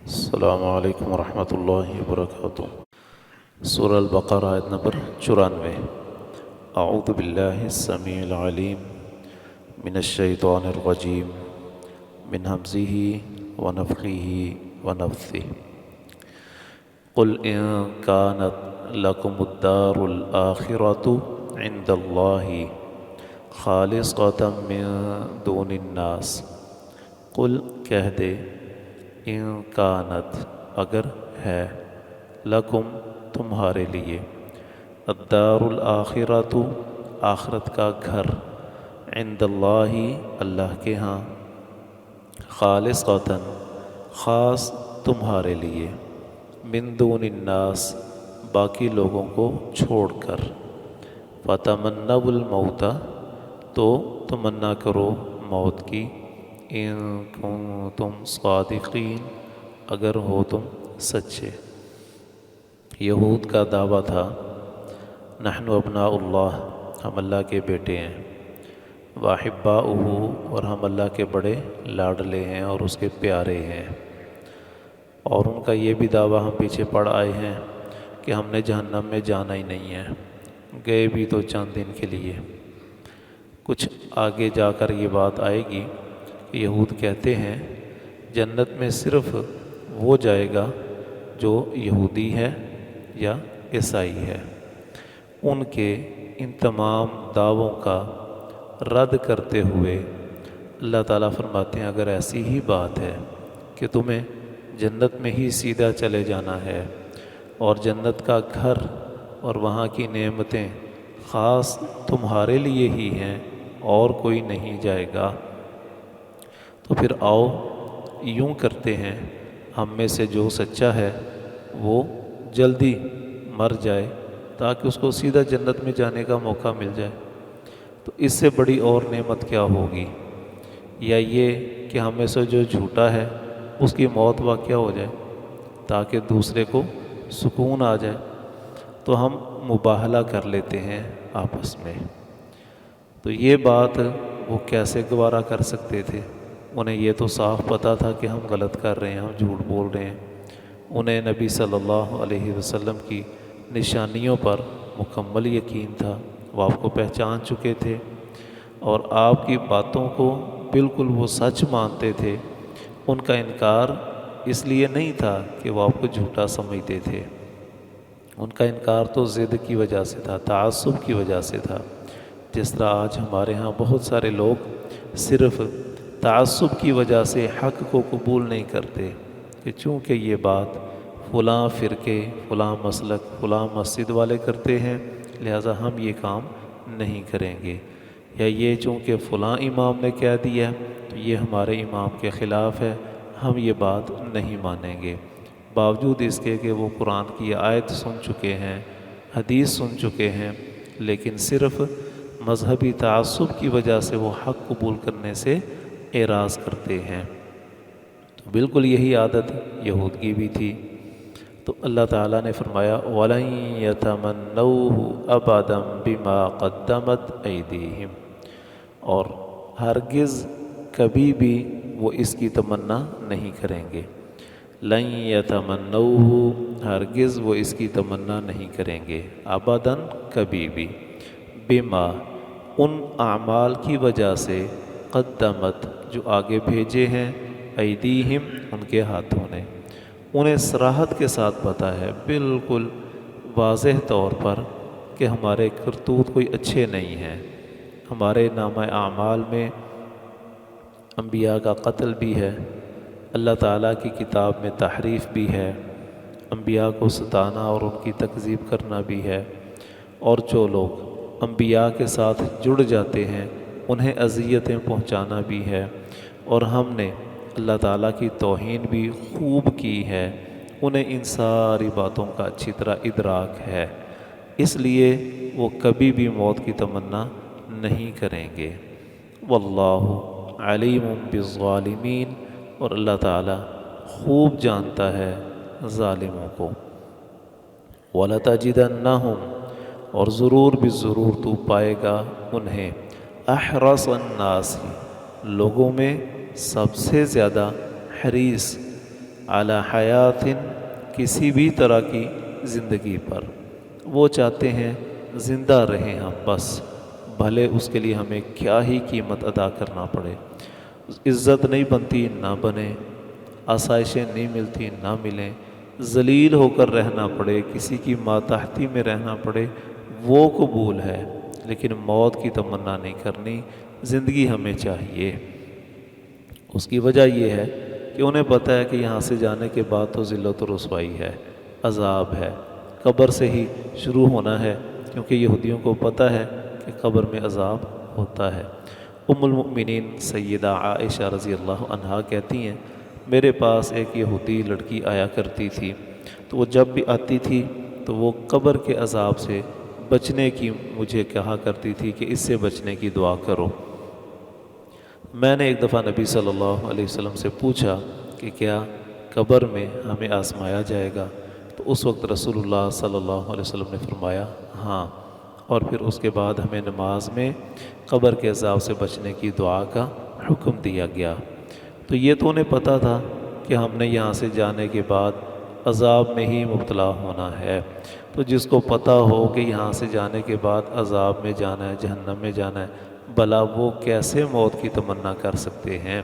السلام علیکم ورحمۃ اللہ وبرکاتہ۔ سورہ البقرہ آیت نمبر 94۔ اعوذ باللہ السمیع العلیم من الشیطان الرجیم من ہمزہ ونفخہ ونفثہ۔ قل ان کانت لکم الدار الآخرۃ عند اللہ خالصۃ من دون الناس۔ قل کہہ دے، ان کانت اگر ہے، لکم تمہارے لیے، الدار الآخرۃ آخرت کا گھر، عند اللہ اللہ کے ہاں، خالصۃ خاص تمہارے لیے، من دون الناس باقی لوگوں کو چھوڑ کر، فتمنوا الموت تو تمنا کرو موت کی، ان کنتم صادقین اگر ہو تم سچے۔ یہود کا دعویٰ تھا، نحن ابناء اللہ، ہم اللہ کے بیٹے ہیں، واحباؤہ اور ہم اللہ کے بڑے لاڈلے ہیں اور اس کے پیارے ہیں۔ اور ان کا یہ بھی دعویٰ ہم پیچھے پڑ آئے ہیں کہ ہم نے جہنم میں جانا ہی نہیں ہے، گئے بھی تو چند دن کے لیے۔ کچھ آگے جا کر یہ بات آئے گی کہ یہود کہتے ہیں جنت میں صرف وہ جائے گا جو یہودی ہے یا عیسائی ہے۔ ان کے ان تمام دعووں کا رد کرتے ہوئے اللہ تعالیٰ فرماتے ہیں اگر ایسی ہی بات ہے کہ تمہیں جنت میں ہی سیدھا چلے جانا ہے اور جنت کا گھر اور وہاں کی نعمتیں خاص تمہارے لیے ہی ہیں اور کوئی نہیں جائے گا، تو پھر آؤ یوں کرتے ہیں، ہم میں سے جو سچا ہے وہ جلدی مر جائے تاکہ اس کو سیدھا جنت میں جانے کا موقع مل جائے۔ تو اس سے بڑی اور نعمت کیا ہوگی؟ یا یہ کہ ہم میں سے جو جھوٹا ہے اس کی موت واقع ہو جائے تاکہ دوسرے کو سکون آ جائے۔ تو ہم مباہلہ کر لیتے ہیں آپس میں۔ تو یہ بات وہ کیسے گوارا کر سکتے تھے؟ انہیں یہ تو صاف پتہ تھا کہ ہم غلط کر رہے ہیں، ہم جھوٹ بول رہے ہیں۔ انہیں نبی صلی اللہ علیہ وسلم کی نشانیوں پر مکمل یقین تھا، وہ آپ کو پہچان چکے تھے اور آپ کی باتوں کو بالکل وہ سچ مانتے تھے۔ ان کا انکار اس لیے نہیں تھا کہ وہ آپ کو جھوٹا سمجھتے تھے، ان کا انکار تو ضد کی وجہ سے تھا، تعصب کی وجہ سے تھا۔ جس طرح آج ہمارے ہاں بہت سارے لوگ صرف تعصب کی وجہ سے حق کو قبول نہیں کرتے کہ چونکہ یہ بات فلاں فرقے، فلاں مسلک، فلاں مسجد والے کرتے ہیں لہٰذا ہم یہ کام نہیں کریں گے، یا یہ چونکہ فلاں امام نے کہہ دیا تو یہ ہمارے امام کے خلاف ہے، ہم یہ بات نہیں مانیں گے، باوجود اس کے کہ وہ قرآن کی آیت سن چکے ہیں، حدیث سن چکے ہیں، لیکن صرف مذہبی تعصب کی وجہ سے وہ حق قبول کرنے سے اعراض کرتے ہیں۔ تو بالکل یہی عادت یہود کی بھی تھی۔ تو اللہ تعالیٰ نے فرمایا وَلَن يَتَمَنَّوْهُ أَبَدًا بِمَا قَدَّمَتْ أَيْدِيهِمْ، اور ہرگز کبھی بھی وہ اس کی تمنا نہیں کریں گے۔ لَن يَتَمَنَّوْهُ، ہرگز وہ اس کی تمنا نہیں کریں گے، ابداً کبھی بھی، بما ان اعمال کی وجہ سے، قدمت جو آگے بھیجے ہیں، ایدیہم ان کے ہاتھوں نے، انہیں صراحت کے ساتھ پتہ ہے بالکل واضح طور پر کہ ہمارے کرتوت کوئی اچھے نہیں ہیں، ہمارے نامہ اعمال میں انبیاء کا قتل بھی ہے، اللہ تعالیٰ کی کتاب میں تحریف بھی ہے، انبیاء کو ستانا اور ان کی تکذیب کرنا بھی ہے، اور جو لوگ انبیاء کے ساتھ جڑ جاتے ہیں انہیں اذیتیں پہنچانا بھی ہے، اور ہم نے اللہ تعالیٰ کی توہین بھی خوب کی ہے، انہیں ان ساری باتوں کا اچھی طرح ادراک ہے، اس لیے وہ کبھی بھی موت کی تمنا نہیں کریں گے۔ واللہ علیم بالظالمین، اور اللہ تعالیٰ خوب جانتا ہے ظالموں کو۔ وَلَتَجِدَنَّهُمْ، اور ضرور بھی ضرور تو پائے گا انہیں، احرص الناس، لوگوں میں سب سے زیادہ حریص، اعلی حیات، کسی بھی طرح کی زندگی پر، وہ چاہتے ہیں زندہ رہیں ہم بس، بھلے اس کے لیے ہمیں کیا ہی قیمت ادا کرنا پڑے، عزت نہیں بنتی نہ بنے، آسائشیں نہیں ملتی نہ ملیں، ذلیل ہو کر رہنا پڑے، کسی کی ماتحتی میں رہنا پڑے، وہ قبول ہے، لیکن موت کی تمنا نہیں کرنی، زندگی ہمیں چاہیے۔ اس کی وجہ یہ ہے کہ انہیں پتہ ہے کہ یہاں سے جانے کے بعد تو ذلت و رسوائی ہے، عذاب ہے، قبر سے ہی شروع ہونا ہے، کیونکہ یہودیوں کو پتہ ہے کہ قبر میں عذاب ہوتا ہے۔ ام المؤمنین سیدہ عائشہ رضی اللہ عنہا کہتی ہیں، میرے پاس ایک یہودی لڑکی آیا کرتی تھی، تو وہ جب بھی آتی تھی تو وہ قبر کے عذاب سے بچنے کی مجھے کہا کرتی تھی کہ اس سے بچنے کی دعا کرو۔ میں نے ایک دفعہ نبی صلی اللہ علیہ وسلم سے پوچھا کہ کیا قبر میں ہمیں آزمایا جائے گا؟ تو اس وقت رسول اللہ صلی اللہ علیہ وسلم نے فرمایا ہاں، اور پھر اس کے بعد ہمیں نماز میں قبر کے عذاب سے بچنے کی دعا کا حکم دیا گیا۔ تو یہ تو انہیں پتہ تھا کہ ہم نے یہاں سے جانے کے بعد عذاب میں ہی مبتلا ہونا ہے، تو جس کو پتہ ہو کہ یہاں سے جانے کے بعد عذاب میں جانا ہے، جہنم میں جانا ہے، بھلا وہ کیسے موت کی تمنا کر سکتے ہیں؟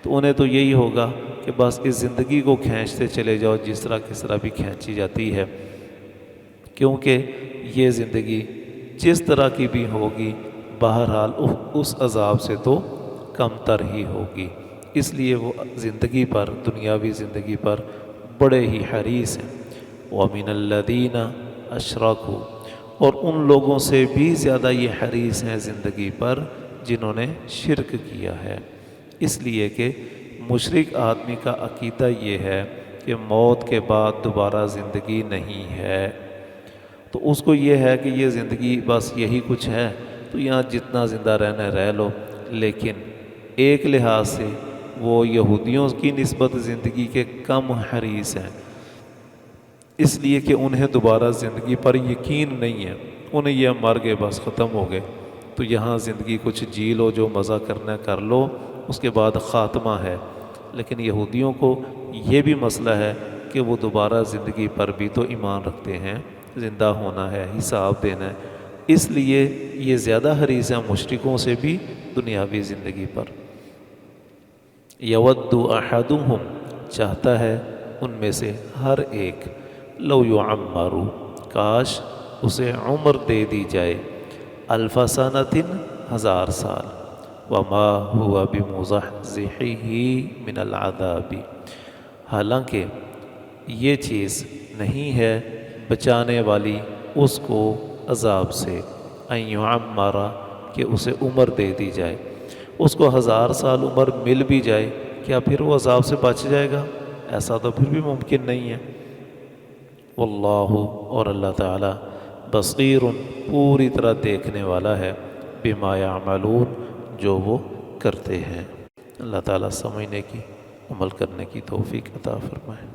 تو انہیں تو یہی ہوگا کہ بس اس زندگی کو کھینچتے چلے جاؤ جس طرح کس طرح بھی کھینچی جاتی ہے، کیونکہ یہ زندگی جس طرح کی بھی ہوگی بہرحال اس عذاب سے تو کم تر ہی ہوگی، اس لیے وہ زندگی پر، دنیاوی زندگی پر بڑے ہی حریص ہیں۔ وَمِنَ الَّذِينَ أَشْرَكُوا، اور ان لوگوں سے بھی زیادہ یہ حریص ہیں زندگی پر جنہوں نے شرک کیا ہے، اس لیے کہ مشرک آدمی کا عقیدہ یہ ہے کہ موت کے بعد دوبارہ زندگی نہیں ہے، تو اس کو یہ ہے کہ یہ زندگی بس یہی کچھ ہے، تو یہاں جتنا زندہ رہنا ہے رہ لو۔ لیکن ایک لحاظ سے وہ یہودیوں کی نسبت زندگی کے کم حریص ہیں، اس لیے کہ انہیں دوبارہ زندگی پر یقین نہیں ہے، انہیں یہ مر گئے بس ختم ہو گئے، تو یہاں زندگی کچھ جی لو، جو مزہ کرنا کر لو، اس کے بعد خاتمہ ہے۔ لیکن یہودیوں کو یہ بھی مسئلہ ہے کہ وہ دوبارہ زندگی پر بھی تو ایمان رکھتے ہیں، زندہ ہونا ہے، حساب دینا ہے، اس لیے یہ زیادہ حریص ہیں مشرکوں سے بھی دنیاوی زندگی پر۔ یود احدہم، چاہتا ہے ان میں سے ہر ایک، لو یعمر، کاش اسے عمر دے دی جائے، الف سنۃ، 1000 سال، وما ہوا بمزحزحہ من العذاب، حالانکہ یہ چیز نہیں ہے بچانے والی اس کو عذاب سے، ان یعمر، کہ اسے عمر دے دی جائے، اس کو 1000 سال عمر مل بھی جائے، کیا پھر وہ عذاب سے بچ جائے گا؟ ایسا تو پھر بھی ممکن نہیں ہے۔ واللہ، اور اللہ تعالیٰ، بصیر، پوری طرح دیکھنے والا ہے، بما یعملون، جو وہ کرتے ہیں۔ اللہ تعالیٰ سمجھنے کی، عمل کرنے کی توفیق عطا فرمائے۔